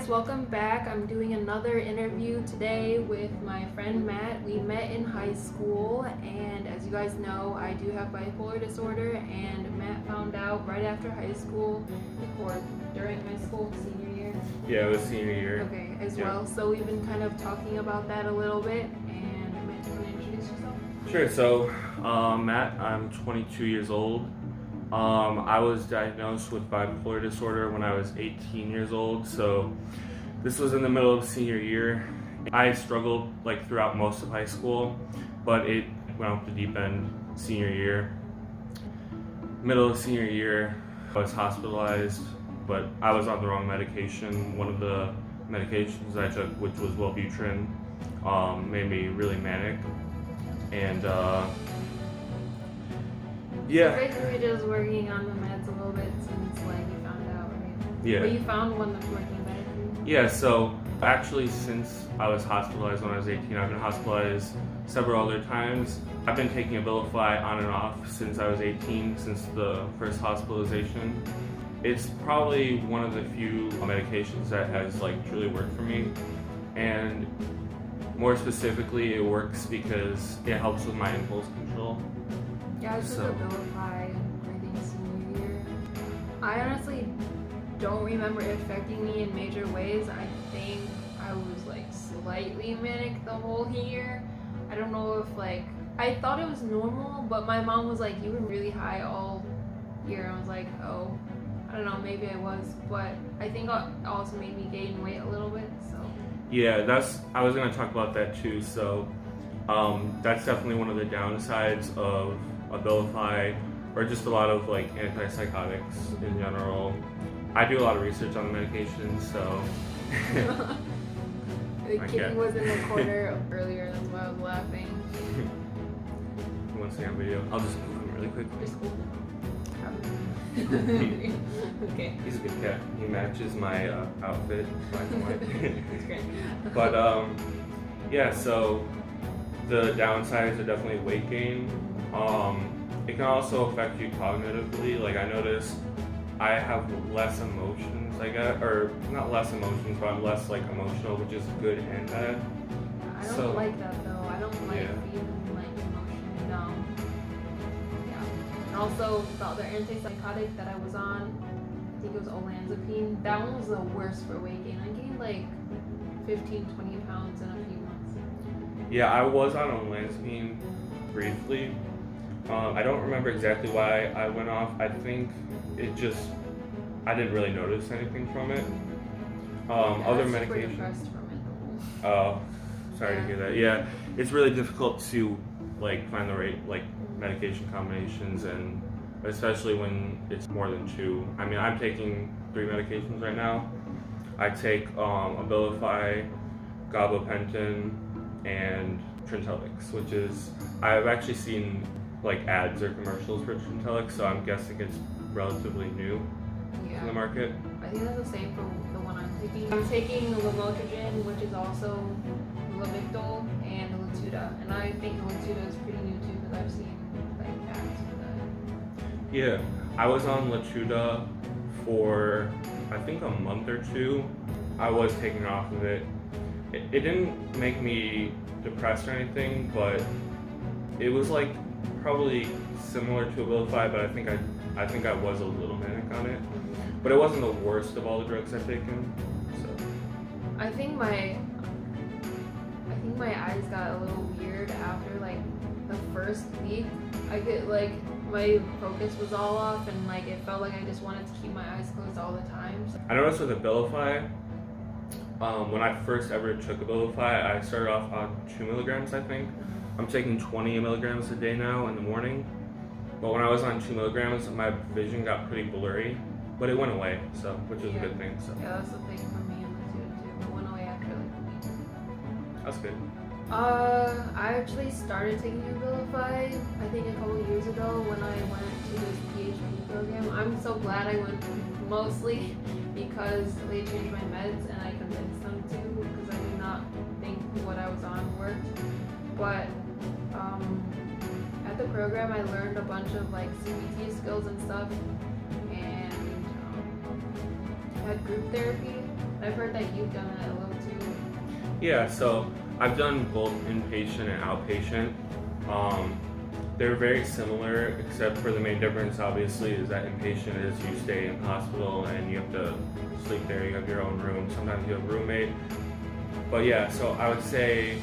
guys, welcome back. I'm doing another interview today with my friend Matt. We met in high school, and as you guys know, I do have bipolar disorder, and Matt found out right after high school, or during high school, senior year. Yeah, it was senior year. Okay, as well. So we've been kind of talking about that a little bit, and Matt, do you want to introduce yourself? Sure, so Matt, I'm 22 years old. I was diagnosed with bipolar disorder when I was 18 years old, so this was in the middle of senior year. I struggled throughout most of high school, but it went off the deep end senior year. Middle of senior year, I was hospitalized, but I was on the wrong medication. One of the medications I took, which was Wellbutrin, made me really manic, and yeah. So basically just working on the meds a little bit since you found out, right? Yeah. But you found one that's working better for you? Yeah, so actually since I was hospitalized when I was 18, I've been hospitalized several other times. I've been taking Abilify on and off since I was 18, since the first hospitalization. It's probably one of the few medications that has truly worked for me. And more specifically, it works because it helps with my impulse control. Yeah, I took Abilify, I think, senior year. I honestly don't remember it affecting me in major ways. I think I was slightly manic the whole year. I don't know if I thought it was normal, but my mom was you were really high all year. I was like, oh, I don't know, maybe I was, but I think it also made me gain weight a little bit, so. Yeah, I was gonna talk about that too, so that's definitely one of the downsides of Abilify, or just a lot of antipsychotics in general. I do a lot of research on the medications, so. The kitty was in the corner earlier, that's why I was laughing. You want to see on video? I'll just move him really quick. Just cool. Okay. He's a good cat. He matches my outfit, black and white. That's great. But yeah, so the downsides are definitely weight gain. It can also affect you cognitively. I notice I have less emotions, or not less emotions, but I'm less emotional, which is good and bad. I don't like that though. I don't like feeling emotionally numb. Yeah. And also the other antipsychotic that I was on, I think it was olanzapine. That one was the worst for weight gain. I gained 15, 20 pounds in a few months. Yeah, I was on olanzapine briefly. I don't remember exactly why I went off. I think I didn't really notice anything from it. Other medication. Oh, sorry to hear that. Yeah, it's really difficult to find the right medication combinations, and especially when it's more than two. I mean, I'm taking 3 medications right now. I take Abilify, gabapentin, and Trintellix, which is, I've actually seen ads or commercials for Trintellix, so I'm guessing it's relatively new in the market. I think that's the same for the one I'm taking. I'm taking Lamotrigine, which is also Lamictal, and Latuda, and I think Latuda is pretty new too because I've seen ads for that. Yeah, I was on Latuda for I think a month or 2. I was taking off of it. It didn't make me depressed or anything, but it was probably similar to Abilify, but I think I was a little manic on it. But it wasn't the worst of all the drugs I've taken. So I think my eyes got a little weird after the first week. I could my focus was all off, and it felt like I just wanted to keep my eyes closed all the time. So. I noticed with Abilify, when I first ever took Abilify, I started off on 2 milligrams, I think. I'm taking 20 milligrams a day now in the morning. But when I was on 2 milligrams, my vision got pretty blurry, but it went away, which was a good thing. So. Yeah, that's the thing for me and the too. It went away after a week. That's good. I actually started taking Abilify, I think a couple years ago when I went to this PhD program. I'm so glad I went, mostly because they changed my meds and I convinced them to, because I did not think what I was on worked. But at the program I learned a bunch of CBT skills and stuff, and had group therapy, I've heard that you've done that a little too. Yeah, so I've done both inpatient and outpatient. They're very similar, except for the main difference, obviously, is that inpatient is you stay in the hospital and you have to sleep there. You have your own room. Sometimes you have a roommate. But yeah, so I would say,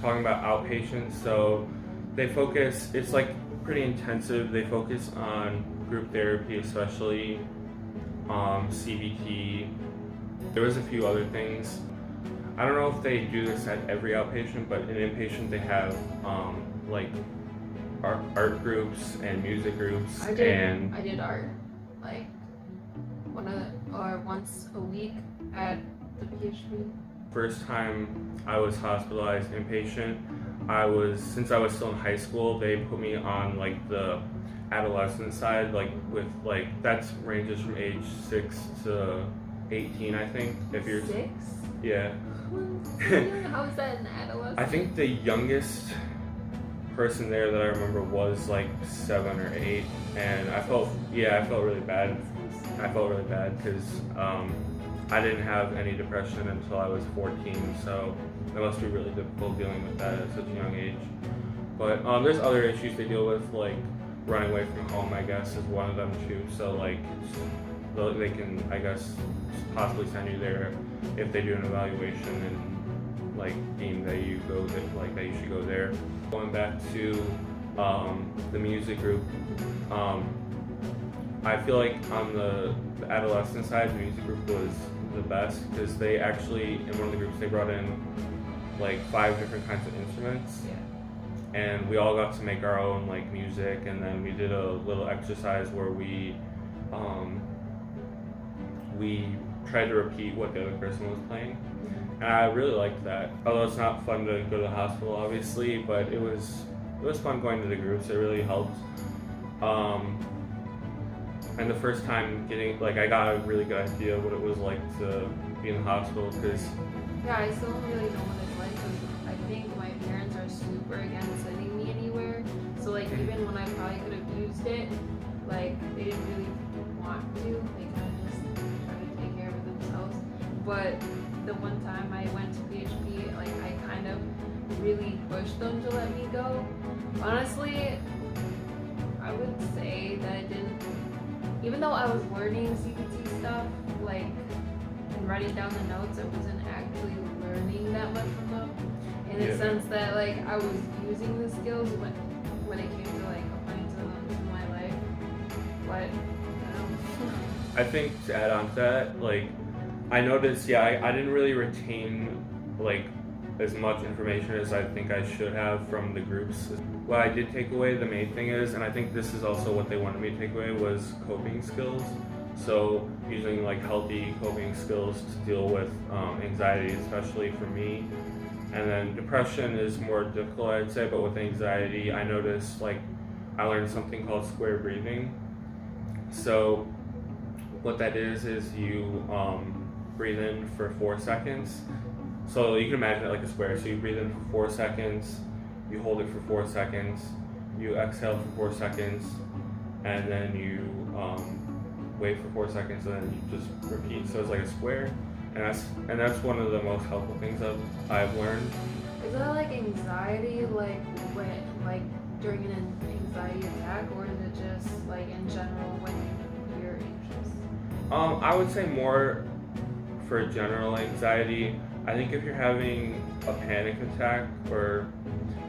talking about outpatient, so they focus, it's like pretty intensive. They focus on group therapy, especially CBT. There was a few other things. I don't know if they do this at every outpatient, but in inpatient they have like art groups and music groups. I did art like once a week at the PhD. First time I was hospitalized inpatient, since I was still in high school, they put me on like the adolescent side, like with like that ranges from age 6 to 18, I think. If you're 6? Yeah. How is that an adolescent? I think the youngest person there that I remember was like 7 or 8, and I felt really bad. I felt really bad because I didn't have any depression until I was 14, so it must be really difficult dealing with that at such a young age. But there's other issues they deal with, like running away from home, I guess, is one of them too. So like they can, I guess, possibly send you there if they do an evaluation and like deem that you go there, like that you should go there. Going back to the music group, I feel like on the adolescent side, the music group was the best because they actually, in one of the groups, they brought in like 5 different kinds of instruments. Yeah. And we all got to make our own like music, and then we did a little exercise where we tried to repeat what the other person was playing, and I really liked that. Although it's not fun to go to the hospital, obviously, but it was fun going to the groups. It really helped. And the first time I got a really good idea what it was like to be in the hospital because. Yeah, I still don't really know what it's like because I think my parents are super against sending me anywhere. So like even when I probably could have used it, like they didn't really want to. They kind of just try to take care of it themselves. But the one time I went to PhD, like I kind of really pushed them to let me go. Honestly, I would say that I didn't. Even though I was learning CBT stuff, like and writing down the notes, I wasn't actually learning that much from them. In the sense that like I was using the skills when it came to like applying to them in my life. But I don't know. I think to add on to that, like I noticed, I didn't really retain like as much information as I think I should have from the groups. What I did take away, the main thing is, and I think this is also what they wanted me to take away, was coping skills. So using like healthy coping skills to deal with anxiety, especially for me. And then depression is more difficult, I'd say, but with anxiety, I noticed like I learned something called square breathing. So what that is you breathe in for 4 seconds. So you can imagine it like a square. So you breathe in for 4 seconds, you hold it for 4 seconds, you exhale for 4 seconds, and then you wait for 4 seconds, and then you just repeat. So it's like a square, and that's one of the most helpful things I've learned. Is that like anxiety, like when like during an anxiety attack, or is it just like in general when you're anxious? I would say more for general anxiety. I think if you're having a panic attack or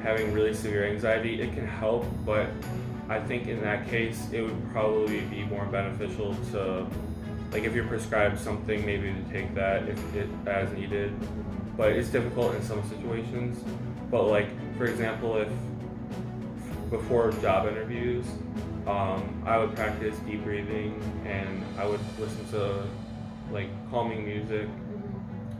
having really severe anxiety, it can help, but I think in that case, it would probably be more beneficial to, like if you're prescribed something, maybe to take that if it as needed, but it's difficult in some situations. But like, for example, if before job interviews, I would practice deep breathing and I would listen to like calming music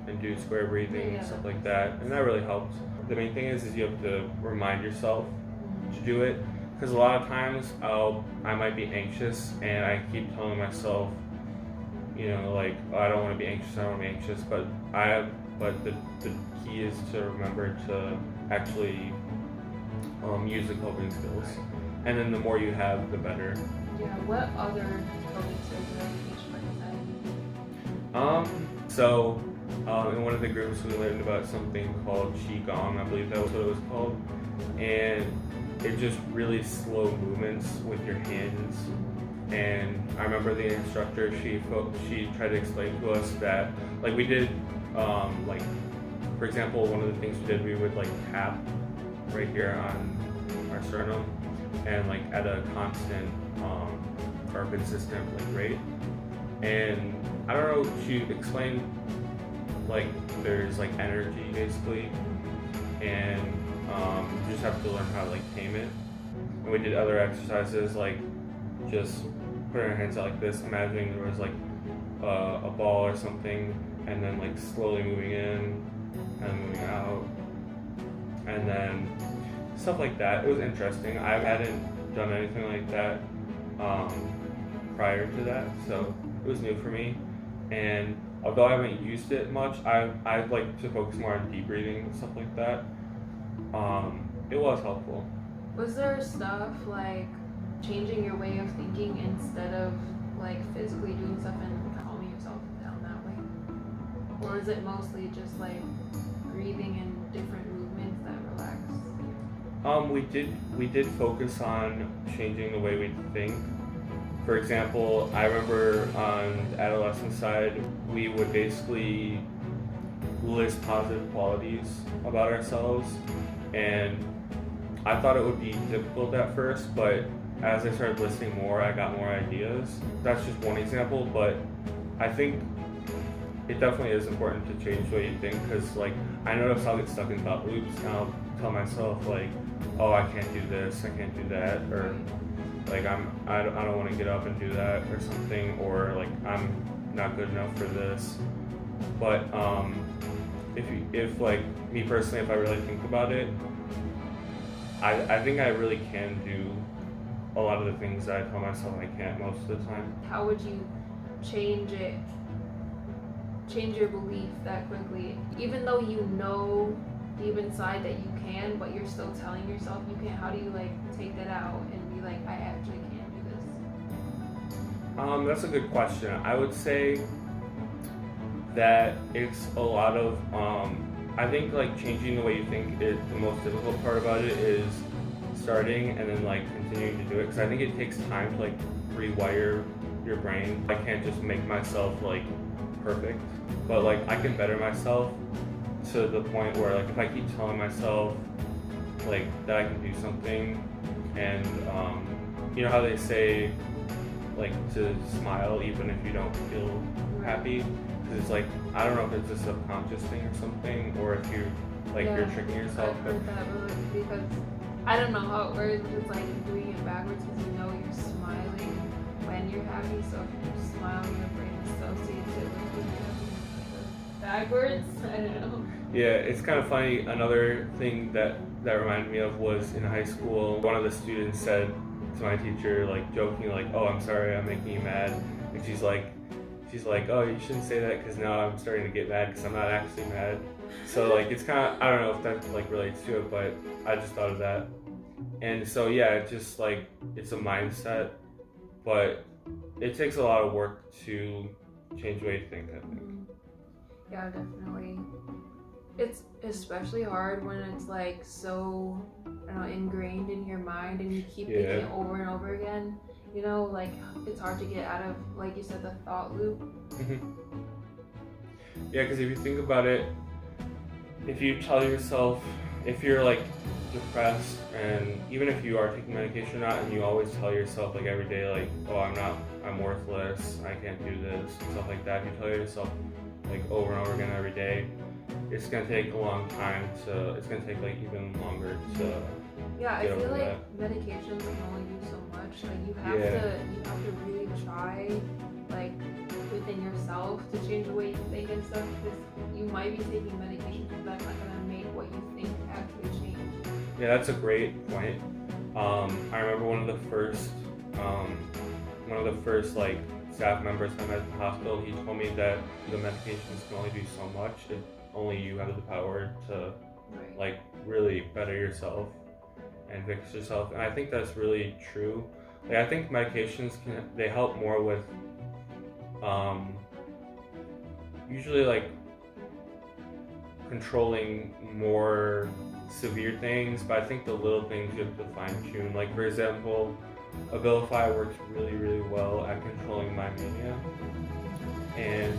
and do square breathing and stuff like that, and that really helped. The main thing is you have to remind yourself to do it, because a lot of times I might be anxious and I keep telling myself, like, oh, I don't want to be anxious, but the key is to remember to actually use the coping skills, and then the more you have, the better. Yeah, what other coping skills are you teach for anxiety? In one of the groups we learned about something called qigong, I believe that was what it was called, and it just really slow movements with your hands. And I remember the instructor, she tried to explain to us that, like, we did, like, for example, one of the things we did, we would like tap right here on our sternum, and like at a constant or consistent like rate. And I don't know, she explained like there's like energy basically, and you just have to learn how to like tame it. And we did other exercises like just putting our hands out like this, imagining there was like a ball or something, and then like slowly moving in and moving out, and then stuff like that. It was interesting. I hadn't done anything like that prior to that, so it was new for me. And although I haven't used it much, I like to focus more on deep breathing and stuff like that. It was helpful. Was there stuff like changing your way of thinking instead of like physically doing stuff and calming yourself down that way? Or is it mostly just like breathing and different movements that relax? We did focus on changing the way we think. For example, I remember on the adolescent side, we would basically list positive qualities about ourselves, and I thought it would be difficult at first, but as I started listing more, I got more ideas. That's just one example, but I think it definitely is important to change the way you think, because like I notice I'll get stuck in thought loops and I'll tell myself like, oh, I can't do this, I can't do that, or like I don't want to get up and do that or something, or like I'm not good enough for this. But if like me personally, if I really think about it, I think I really can do a lot of the things that I tell myself I can't most of the time. How would you change your belief that quickly, even though you know deep inside that you can, but you're still telling yourself you can't? How do you like take that out and be like, I actually can't do this? That's a good question. I would say that it's a lot of I think like changing the way you think is the most difficult part about it, is starting and then like continuing to do it, because I think it takes time to like rewire your brain. I can't just make myself like perfect, but like I can better myself to the point where like if I keep telling myself like that I can do something, and you know how they say like to smile even if you don't feel happy, because it's like, I don't know if it's a subconscious thing or something, or if you like you're tricking yourself. I've heard that, but because I don't know how it works, it's like doing it backwards, because you know you're smiling when you're happy, so if you smile, your brain associates it with being happy. Backwards? I don't know. Yeah, it's kind of funny. Another thing that reminded me of was in high school, one of the students said to my teacher, like joking, like, oh, I'm sorry, I'm making you mad. And she's like, oh, you shouldn't say that, because now I'm starting to get mad because I'm not actually mad. So like it's kind of, I don't know if that like relates to it, but I just thought of that. And so yeah, it's just like, it's a mindset, but it takes a lot of work to change the way you think, I think. Yeah, definitely. It's especially hard when it's like so, I don't know, ingrained in your mind, and you keep thinking it over and over again. You know, like it's hard to get out of, like you said, the thought loop. Yeah, because if you think about it, if you tell yourself, if you're like depressed, and even if you are taking medication or not, and you always tell yourself like every day, like, oh, I'm worthless, I can't do this, and stuff like that, if you tell yourself like over and over again every day, it's gonna take a long time it's gonna take like even longer to I feel like medications can only do so much. Like you have to really try like within yourself to change the way you think and stuff, because you might be taking medication, but that's not gonna make what you think actually change. Yeah, that's a great point. I remember one of the first like staff members I met at the hospital, he told me that the medications can only do so much if only you have the power to like really better yourself and fix yourself. And I think that's really true. Like I think medications they help more with usually like controlling more severe things, but I think the little things you have to fine tune. Like for example, Abilify works really, really well at controlling my mania, and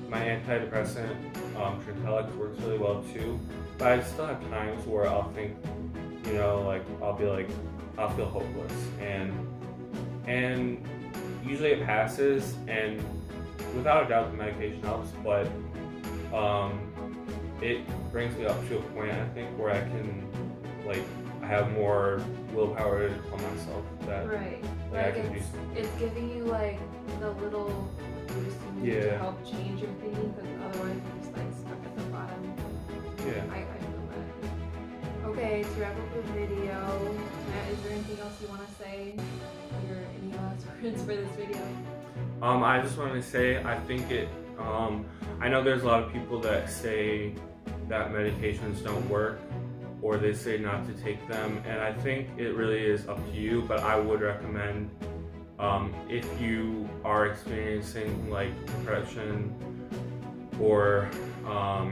my antidepressant, Trintellix, works really well too. But I still have times where I'll think, you know, like I'll feel hopeless, and usually it passes, and without a doubt the medication helps, but it brings me up to a point, I think, where I can, like, I have more willpower to tell myself that Right. like, I Like can do it's giving you like the little boost you need to Yeah. help change your thinking, because otherwise you're just like stuck at the bottom. yeah. I feel that. Okay, to wrap up the video, Matt, is there anything else you want to say? Any last words for this video? I just wanted to say, I think I know there's a lot of people that say that medications don't work, or they say not to take them, and I think it really is up to you, but I would recommend, if you are experiencing like depression or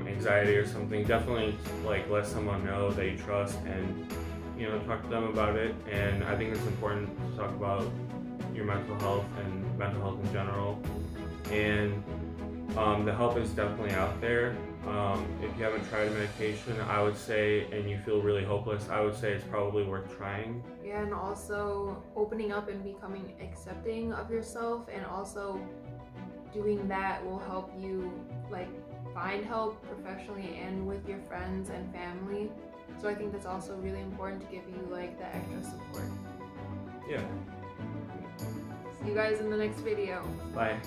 anxiety or something, definitely like let someone know that you trust, and you know, talk to them about it. And I think it's important to talk about your mental health and mental health in general, and the help is definitely out there. If you haven't tried a medication, I would say, and you feel really hopeless, I would say it's probably worth trying. Yeah, and also opening up and becoming accepting of yourself, and also doing that will help you like find help professionally and with your friends and family. So I think that's also really important to give you like that extra support. Yeah. See you guys in the next video. Bye.